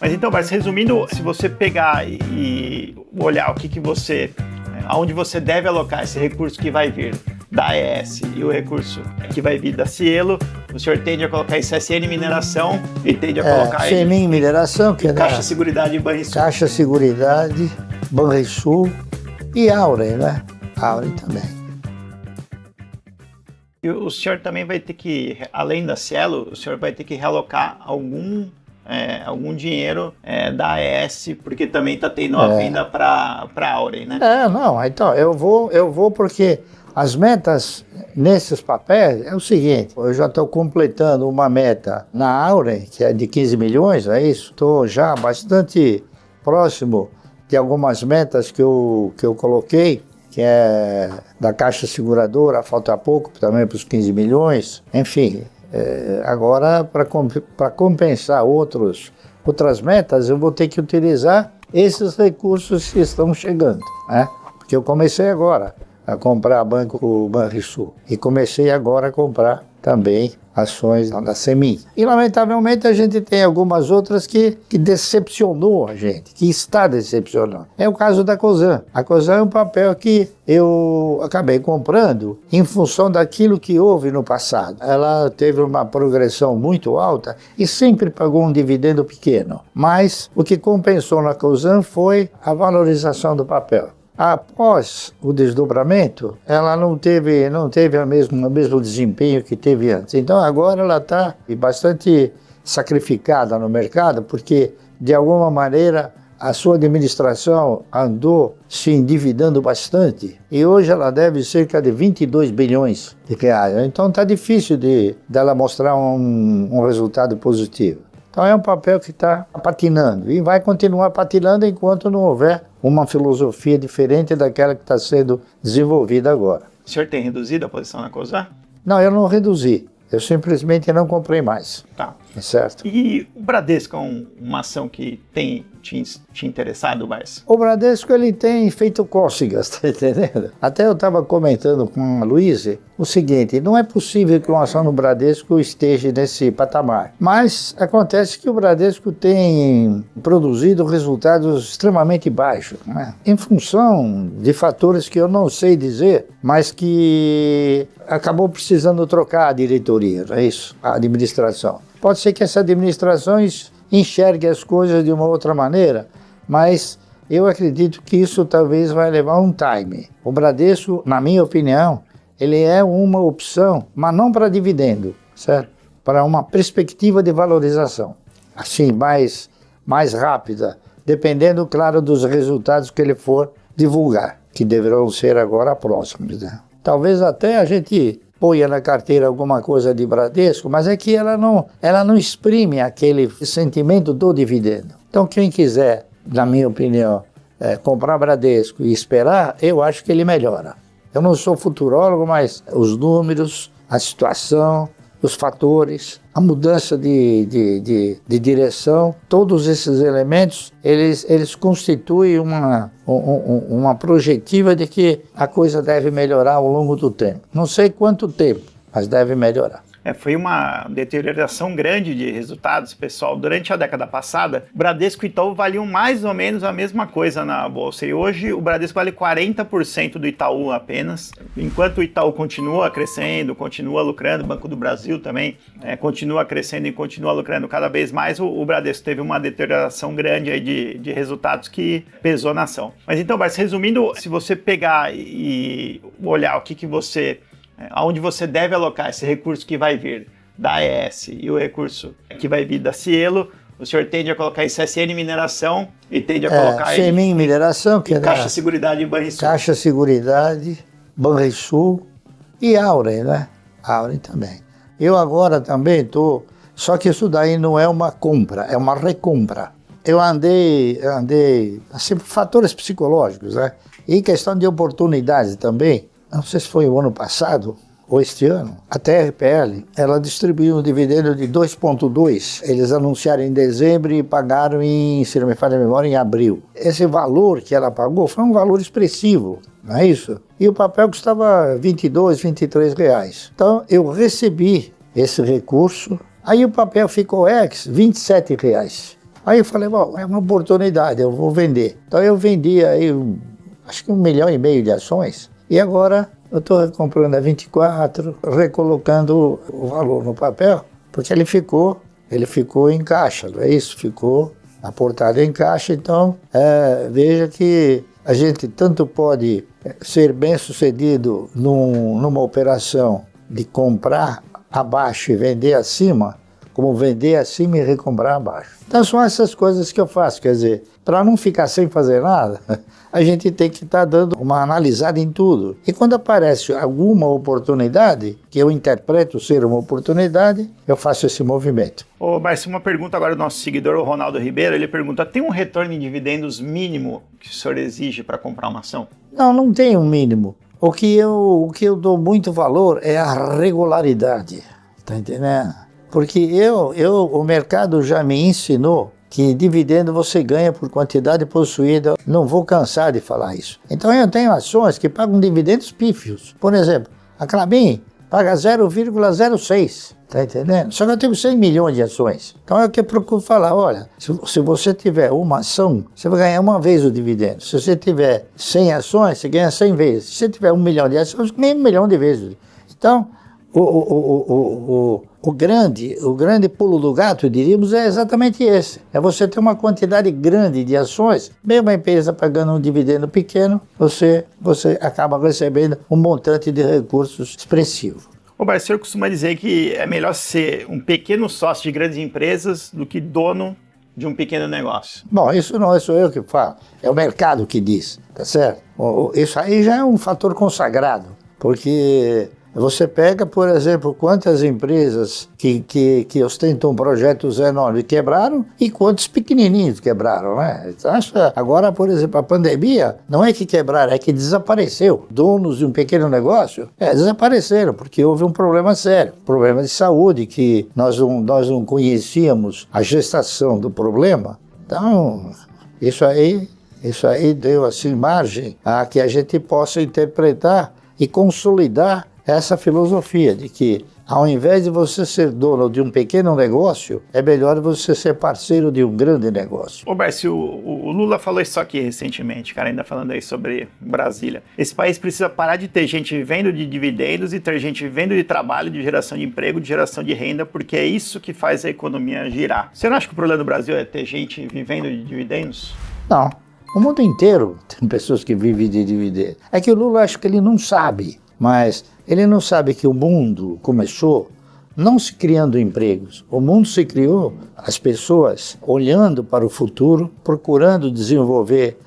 Mas então, Barça, resumindo, se você pegar e olhar o que você, aonde você deve alocar esse recurso que vai vir da AES e o recurso que vai vir da Cielo, o senhor tende a colocar em CSN Mineração e tende a colocar em Mineração, que é Caixa Seguridade e Banrisul. Caixa Seguridade, Banrisul e Auren, né? Auren também. E o senhor também vai ter que, além da Cielo, o senhor vai ter que realocar algum dinheiro da AES, porque também está tendo a venda para a Auren, né? Então, eu vou porque as metas nesses papéis é o seguinte: eu já estou completando uma meta na Auren, que é de 15 milhões, é isso? Estou já bastante próximo de algumas metas que eu coloquei, que é da Caixa Seguradora, falta pouco também para os 15 milhões, enfim. Agora, para compensar outras metas, eu vou ter que utilizar esses recursos que estão chegando, né? Porque eu comecei agora a comprar Banco Banrisul e comecei agora a comprar também ações da Semin. E, lamentavelmente, a gente tem algumas outras que decepcionou a gente, que está decepcionando. É o caso da Cosan. A Cosan é um papel que eu acabei comprando em função daquilo que houve no passado. Ela teve uma progressão muito alta e sempre pagou um dividendo pequeno. Mas o que compensou na Cosan foi a valorização do papel. Após o desdobramento, ela não teve o mesmo desempenho que teve antes. Então agora ela está bastante sacrificada no mercado, porque de alguma maneira a sua administração andou se endividando bastante e hoje ela deve cerca de 22 bilhões de reais. Então está difícil dela mostrar um resultado positivo. Então é um papel que está patinando e vai continuar patinando enquanto não houver uma filosofia diferente daquela que está sendo desenvolvida agora. O senhor tem reduzido a posição na Cosan? Não, eu não reduzi. Eu simplesmente não comprei mais. Tá. Certo? E o Bradesco é uma ação que tem te interessado, Barça? O Bradesco, ele tem feito cócegas, tá entendendo? Até eu estava comentando com a Luísa o seguinte: não é possível que uma ação no Bradesco esteja nesse patamar. Mas acontece que o Bradesco tem produzido resultados extremamente baixos, né? Em função de fatores que eu não sei dizer, mas que acabou precisando trocar a diretoria, não é isso? A administração. Pode ser que essa administração enxergue as coisas de uma outra maneira, mas eu acredito que isso talvez vai levar um time. O Bradesco, na minha opinião, ele é uma opção, mas não para dividendo, certo? Para uma perspectiva de valorização, assim, mais rápida, dependendo, claro, dos resultados que ele for divulgar, que deverão ser agora próximos, né? Talvez até a gente ponha na carteira alguma coisa de Bradesco, mas é que ela não exprime aquele sentimento do dividendo. Então quem quiser, na minha opinião, comprar Bradesco e esperar, eu acho que ele melhora. Eu não sou futurólogo, mas os números, a situação, os fatores, a mudança de direção, todos esses elementos, eles constituem uma projetiva de que a coisa deve melhorar ao longo do tempo. Não sei quanto tempo, mas deve melhorar. Foi uma deterioração grande de resultados, pessoal. Durante a década passada, Bradesco e Itaú valiam mais ou menos a mesma coisa na bolsa. E hoje o Bradesco vale 40% do Itaú apenas. Enquanto o Itaú continua crescendo, continua lucrando, o Banco do Brasil também continua crescendo e continua lucrando cada vez mais, o Bradesco teve uma deterioração grande aí de resultados que pesou na ação. Mas então, Barça, resumindo, se você pegar e olhar o que você... aonde você deve alocar esse recurso que vai vir da AES e o recurso que vai vir da Cielo, o senhor tende a colocar em CSN Mineração e tende a colocar em Mineração, que é Caixa Seguridade e Banrisul. Caixa Seguridade, Banrisul e Auren, né? Auren também. Eu agora também estou, só que isso daí não é uma compra, é uma recompra. Eu andei assim, por fatores psicológicos, né? E questão de oportunidade também. Não sei se foi o ano passado ou este ano, a TRPL, ela distribuiu um dividendo de 2,2. Eles anunciaram em dezembro e pagaram se não me falha a memória, em abril. Esse valor que ela pagou foi um valor expressivo, não é isso? E o papel custava 22, 23 reais. Então eu recebi esse recurso, aí o papel ficou 27 reais. Aí eu falei, bom, é uma oportunidade, eu vou vender. Então eu vendi aí, acho que 1,5 milhão de ações, e agora eu estou comprando a 24, recolocando o valor no papel, porque ele ficou em caixa, não é isso? Ficou aportado em caixa, então veja que a gente tanto pode ser bem sucedido numa operação de comprar abaixo e vender acima, como vender acima e recomprar abaixo. Então são essas coisas que eu faço, quer dizer, para não ficar sem fazer nada, a gente tem que estar dando uma analisada em tudo. E quando aparece alguma oportunidade, que eu interpreto ser uma oportunidade, eu faço esse movimento. Ô, Márcio, uma pergunta agora do nosso seguidor, o Ronaldo Ribeiro, ele pergunta, tem um retorno em dividendos mínimo que o senhor exige para comprar uma ação? Não tem um mínimo. O que eu dou muito valor é a regularidade, tá entendendo? Porque o mercado já me ensinou que dividendo você ganha por quantidade possuída. Não vou cansar de falar isso. Então eu tenho ações que pagam dividendos pífios. Por exemplo, a Klabin paga 0,06, tá entendendo? Só que eu tenho 100 milhões de ações. Então é o que eu procuro falar, olha, se você tiver uma ação, você vai ganhar uma vez o dividendo. Se você tiver 100 ações, você ganha 100 vezes. Se você tiver 1 milhão de ações, você ganha 1 milhão de vezes. Então, o grande pulo do gato, diríamos, é exatamente esse. É você ter uma quantidade grande de ações, mesmo a empresa pagando um dividendo pequeno, você acaba recebendo um montante de recursos expressivo. O Barceiro costuma dizer que é melhor ser um pequeno sócio de grandes empresas do que dono de um pequeno negócio. Bom, isso não sou eu que falo, é o mercado que diz, tá certo? Isso aí já é um fator consagrado, porque você pega, por exemplo, quantas empresas que ostentam projetos enormes quebraram e quantos pequenininhos quebraram, né? Então, agora, por exemplo, a pandemia não é que quebraram, é que desapareceu. Donos de um pequeno negócio desapareceram, porque houve um problema sério, problema de saúde, que nós não conhecíamos a gestação do problema. Então, isso aí deu assim margem a que a gente possa interpretar e consolidar essa filosofia de que, ao invés de você ser dono de um pequeno negócio, é melhor você ser parceiro de um grande negócio. Ô, Bárcio, o Lula falou isso aqui recentemente, cara, ainda falando aí sobre Brasília. Esse país precisa parar de ter gente vivendo de dividendos e ter gente vivendo de trabalho, de geração de emprego, de geração de renda, porque é isso que faz a economia girar. Você não acha que o problema do Brasil é ter gente vivendo de dividendos? Não. O mundo inteiro tem pessoas que vivem de dividendos. É que o Lula, acho que ele não sabe, mas ele não sabe que o mundo começou não se criando empregos. O mundo se criou, as pessoas olhando para o futuro, procurando desenvolver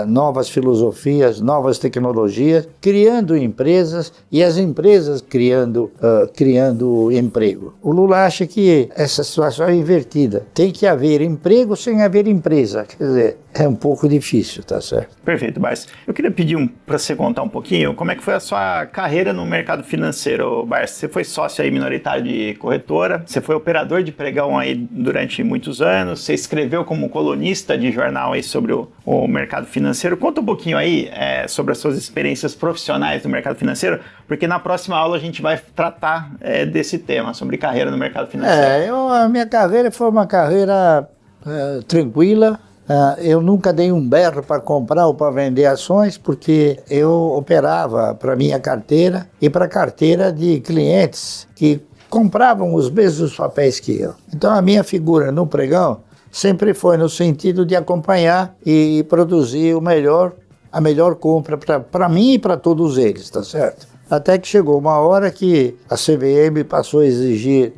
novas filosofias, novas tecnologias, criando empresas e as empresas criando emprego. O Lula acha que essa situação é invertida. Tem que haver emprego sem haver empresa. Quer dizer, é um pouco difícil, tá certo? Perfeito, Barça. Eu queria pedir para você contar um pouquinho como é que foi a sua carreira no mercado financeiro, Barça. Você foi sócio aí minoritário de corretora, você foi operador de pregão aí durante muitos anos, você escreveu como colunista de jornal aí sobre o mercado financeiro. Conta um pouquinho aí sobre as suas experiências profissionais no mercado financeiro, porque na próxima aula a gente vai tratar desse tema, sobre carreira no mercado financeiro. A minha carreira foi uma carreira tranquila. Eu nunca dei um berro para comprar ou para vender ações, porque eu operava para minha carteira e para a carteira de clientes que compravam os mesmos papéis que eu. Então a minha figura no pregão sempre foi no sentido de acompanhar e produzir a melhor compra para mim e para todos eles, tá certo? Até que chegou uma hora que a CVM passou a exigir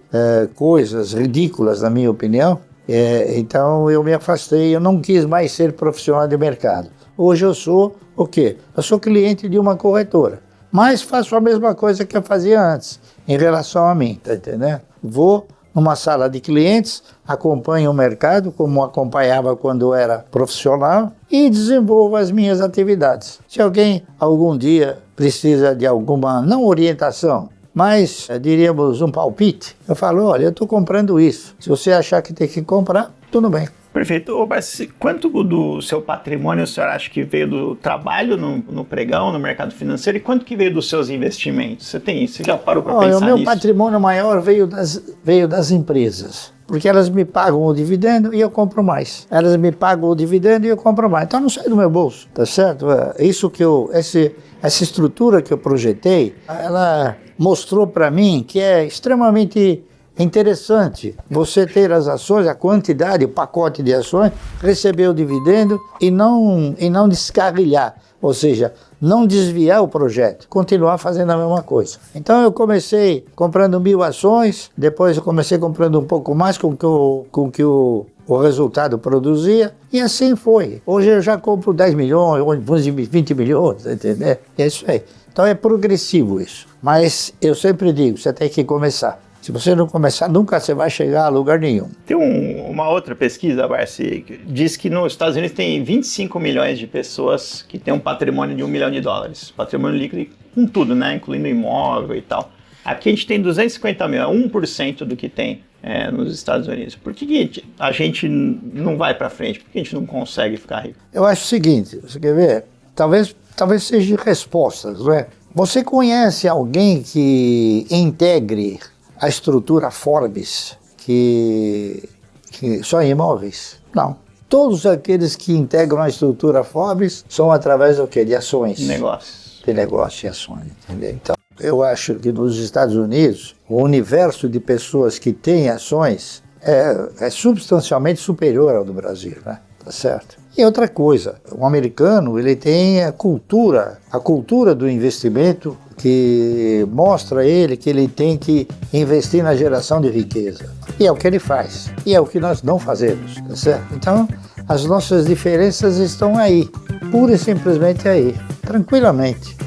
coisas ridículas, na minha opinião. Então eu me afastei, eu não quis mais ser profissional de mercado. Hoje eu sou o quê? Eu sou cliente de uma corretora, mas faço a mesma coisa que eu fazia antes, em relação a mim, tá entendendo? Vou numa sala de clientes, acompanho o mercado, como acompanhava quando eu era profissional, e desenvolvo as minhas atividades. Se alguém algum dia precisa de alguma, não orientação, mas, diríamos, um palpite, eu falo, olha, eu estou comprando isso. Se você achar que tem que comprar, tudo bem. Perfeito. Ô, Barça, quanto do seu patrimônio o senhor acha que veio do trabalho no pregão, no mercado financeiro, e quanto que veio dos seus investimentos? Você tem isso? Você já parou para pensar nisso? O meu patrimônio maior veio das empresas. porque elas me pagam o dividendo e eu compro mais. Elas me pagam o dividendo e eu compro mais. Então não sai do meu bolso, tá certo? Isso que essa estrutura que eu projetei, ela mostrou para mim que é extremamente interessante você ter as ações, a quantidade, o pacote de ações, receber o dividendo e não descarrilhar, ou seja, não desviar o projeto, continuar fazendo a mesma coisa. Então eu comecei comprando 1.000 ações, depois eu comecei comprando um pouco mais com que o resultado produzia, e assim foi. Hoje eu já compro 10 milhões, 20 milhões, entendeu? É isso aí. Então é progressivo isso. Mas eu sempre digo, você tem que começar. Se você não começar, nunca você vai chegar a lugar nenhum. Tem uma outra pesquisa, Barsi, que diz que nos Estados Unidos tem 25 milhões de pessoas que têm um patrimônio de $1 milhão. Patrimônio líquido com tudo, né? Incluindo imóvel e tal. Aqui a gente tem 250 mil, é 1% do que tem nos Estados Unidos. Por que a gente não vai para frente? Por que a gente não consegue ficar rico? Eu acho o seguinte, você quer ver? Talvez seja respostas, não é? Você conhece alguém que integre a estrutura Forbes, que só em imóveis? Não. Todos aqueles que integram a estrutura Forbes são através do quê? De ações. Negócios. De negócio e ações, entendeu? Então, eu acho que nos Estados Unidos, o universo de pessoas que têm ações é substancialmente superior ao do Brasil, né? Tá certo? E outra coisa, o americano, ele tem a cultura do investimento que mostra a ele que ele tem que investir na geração de riqueza. E é o que ele faz. E é o que nós não fazemos, tá certo? Então, as nossas diferenças estão aí, pura e simplesmente aí, tranquilamente.